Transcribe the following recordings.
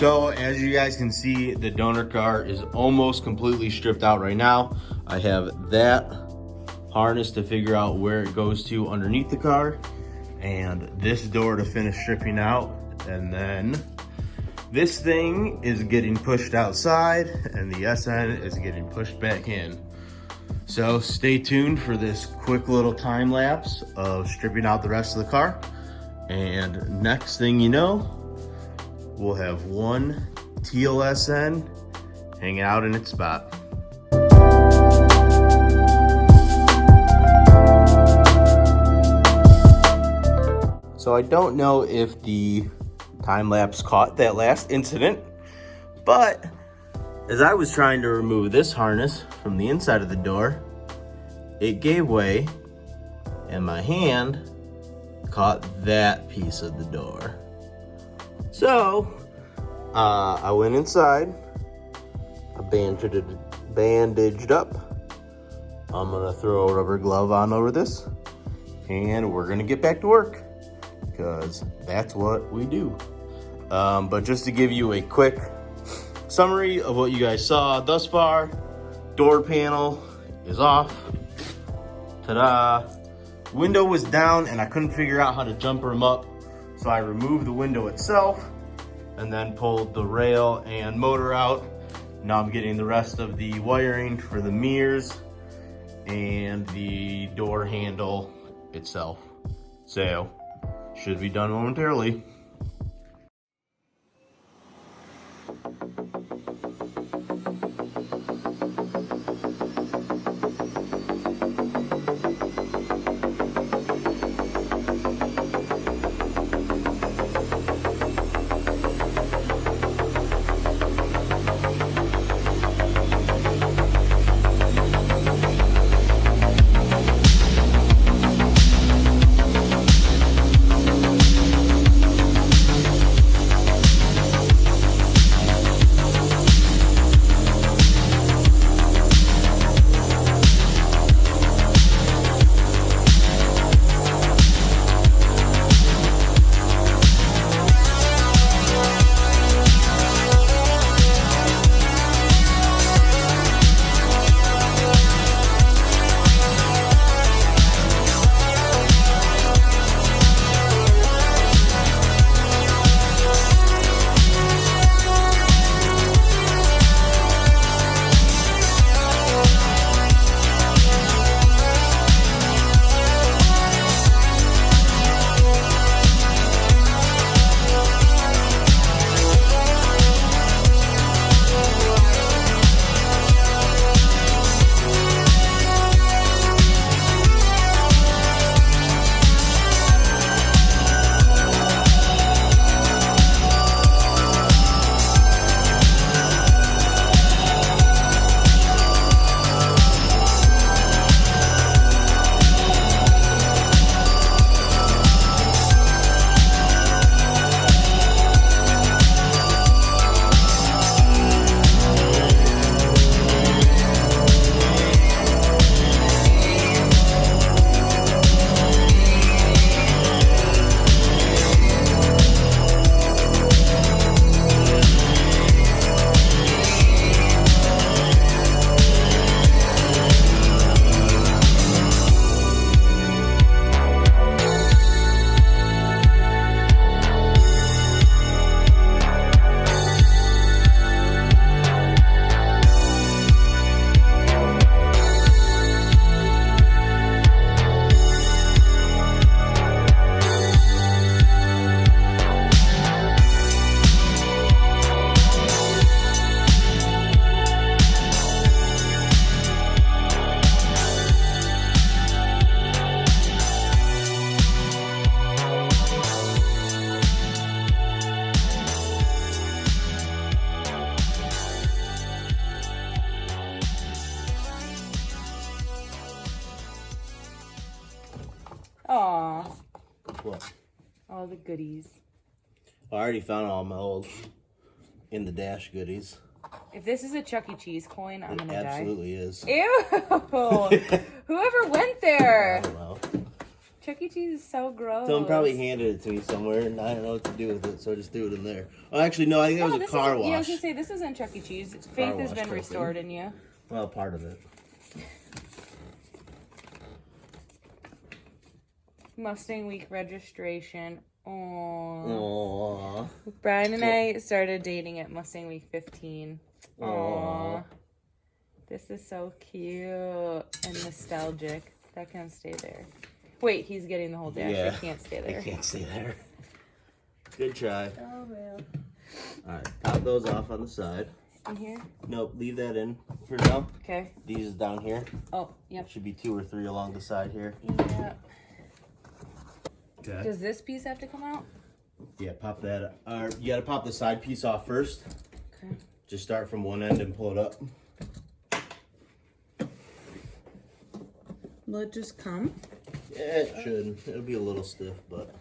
So as you guys can see, the donor car is almost completely stripped out right now. I have that harness to figure out where it goes to underneath the car, and this door to finish stripping out, and then this thing is getting pushed outside and the SN is getting pushed back in. So stay tuned for this quick little time lapse of stripping out the rest of the car. And next thing you know, we'll have one teal SN hanging out in its spot. So I don't know if the time lapse caught that last incident, but as I was trying to remove this harness from the inside of the door, it gave way and my hand caught that piece of the door. So I went inside, I bandaged up. I'm gonna throw a rubber glove on over this and we're gonna get back to work, because that's what we do. But just to give you a quick summary of what you guys saw thus far, door panel is off. Ta-da! Window was down and I couldn't figure out how to jumper them up. So I removed the window itself and then pulled the rail and motor out. Now I'm getting the rest of the wiring for the mirrors and the door handle itself. So, should be done momentarily. Aw. What? All the goodies. I already found all my old in the dash goodies. If this is a Chuck E. Cheese coin, I'm gonna die. Absolutely is. Ew! Whoever went there? I don't know. Chuck E. Cheese is so gross. Someone probably handed it to me somewhere, and I don't know what to do with it, so I just threw it in there. Oh, actually, no, I think that was a car wash. Yeah, I was going to say, this isn't Chuck E. Cheese. Faith has been restored in you. Well, part of it. Mustang Week registration. Aww. Aww. Brian and I started dating at Mustang Week 15. Aww. This is so cute and nostalgic. That can stay there. Wait, he's getting the whole dash. Yeah. It can't stay there. It can't stay there. Good try. Oh, well. Alright, pop those off on the side. In here? Nope, leave that in for now. Okay. These is down here. Oh, yep. Should be 2 or 3 along the side here. Yeah. Okay. Does this piece have to come out? Yeah, pop that. You gotta pop the side piece off first. Okay. Just start from one end and pull it up. Will it just come? Yeah, it should. It'll be a little stiff, but.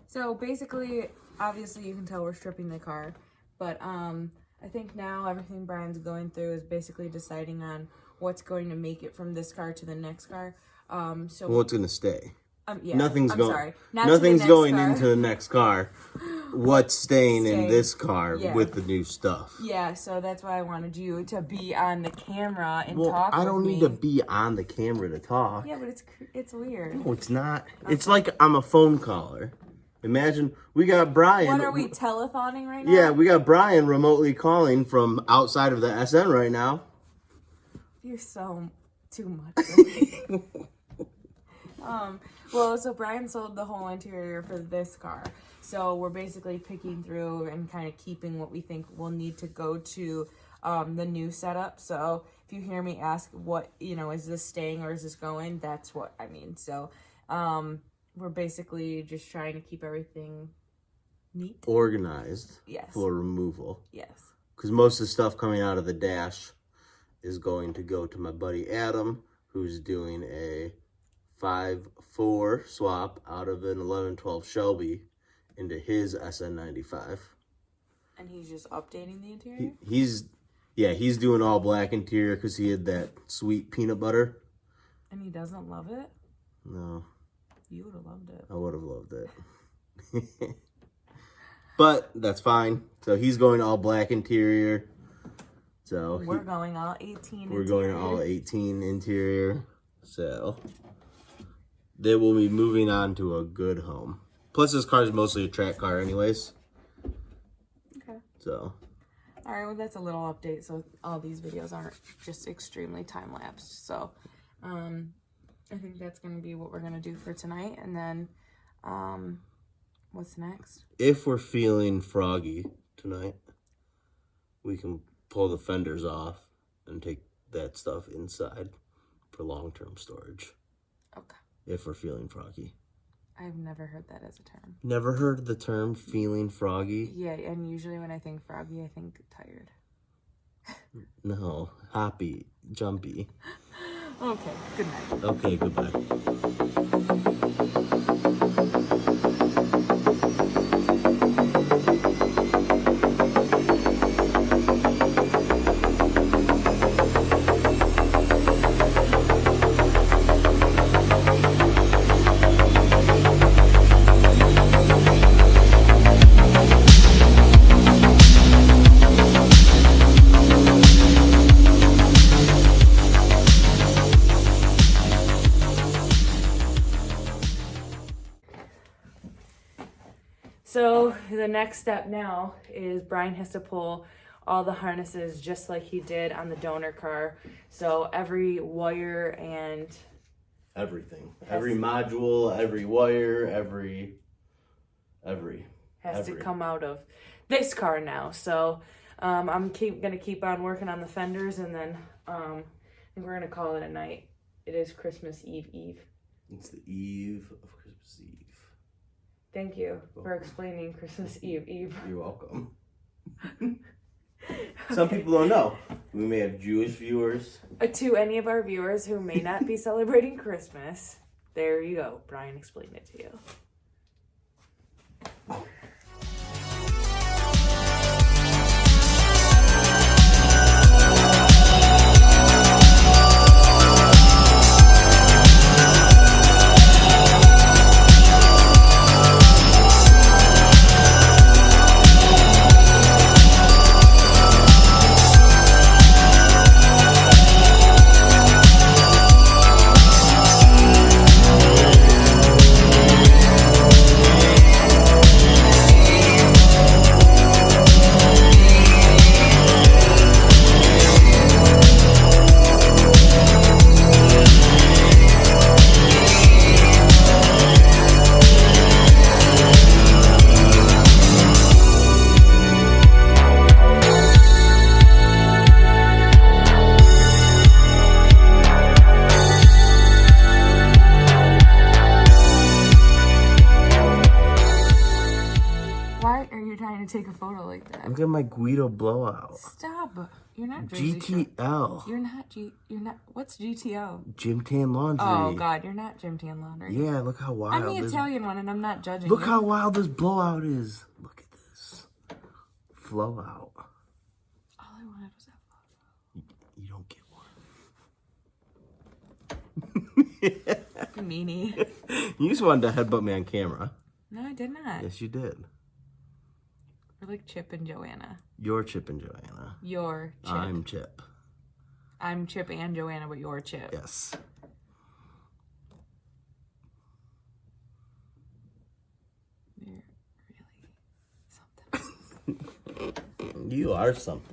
So basically, obviously you can tell we're stripping the car, but I think now everything Brian's going through is basically deciding on what's going to make it from this car to the next car. So Well, it's gonna stay. yeah, Nothing's going. Sorry. Nothing's going into the next car. What's staying in this car with the new stuff? Yeah, so that's why I wanted you to be on the camera and Well, talk. I don't with need me. to be on the camera to talk. Yeah, but it's weird. No, it's not. It's like I'm a phone caller. Imagine we got Brian. What are we telephoning right now? Yeah, we got Brian remotely calling from outside of the SN right now. You're so too much for me. Well, so Brian sold the whole interior for this car. So we're basically picking through and kind of keeping what we think will need to go to the new setup. So if you hear me ask what, is this staying or is this going? That's what I mean. So we're basically just trying to keep everything neat. Organized. Yes. For removal. Yes. Because most of the stuff coming out of the dash is going to go to my buddy Adam, who's doing a 5.4 swap out of an 1112 Shelby into his SN95. And he's just updating the interior? He's doing all black interior because he had that sweet peanut butter. And he doesn't love it? No. You would have loved it. I would have loved it. But that's fine. So he's going all black interior. So we're going all 18 We're interior. going all 18 interior. So they will be moving on to a good home. Plus this car is mostly a track car anyways. Okay. So. All right, well, that's a little update. So all these videos aren't just extremely time-lapsed. So I think that's going to be what we're going to do for tonight. And then what's next? If we're feeling froggy tonight, we can pull the fenders off and take that stuff inside for long-term storage. Okay. If we're feeling froggy. I've never heard that as a term. Never heard the term feeling froggy? Yeah, and usually when I think froggy, I think tired. No, happy, jumpy. Okay, good night. Okay, goodbye. So the next step now is Brian has to pull all the harnesses just like he did on the donor car. So every wire and everything. Every module, every wire, every has to come out of this car now. So I'm gonna keep on working on the fenders, and then I think we're gonna call it a night. It is Christmas Eve. It's the eve of Christmas Eve. Thank you for explaining Christmas Eve. You're welcome. Some people don't know. We may have Jewish viewers. To any of our viewers who may not be celebrating Christmas, there you go. Brian explained it to you. trying to take a photo like that. Look at my Guido blowout. Stop. You're not Jersey GTL. You're not. What's GTO? Gym Tan Laundry. Oh, God. You're not Gym Tan Laundry. Yeah, look how wild. I'm the Italian one, and I'm not judging Look you. how wild this blowout is. Look at this. Flow out. All I wanted was that photo. You don't get one. Meanie. You just wanted to headbutt me on camera. No, I did not. Yes, you did. We're like Chip and Joanna. You're Chip and Joanna. You're Chip. I'm Chip. I'm Chip and Joanna, but you're Chip. Yes. You're really something. You are something.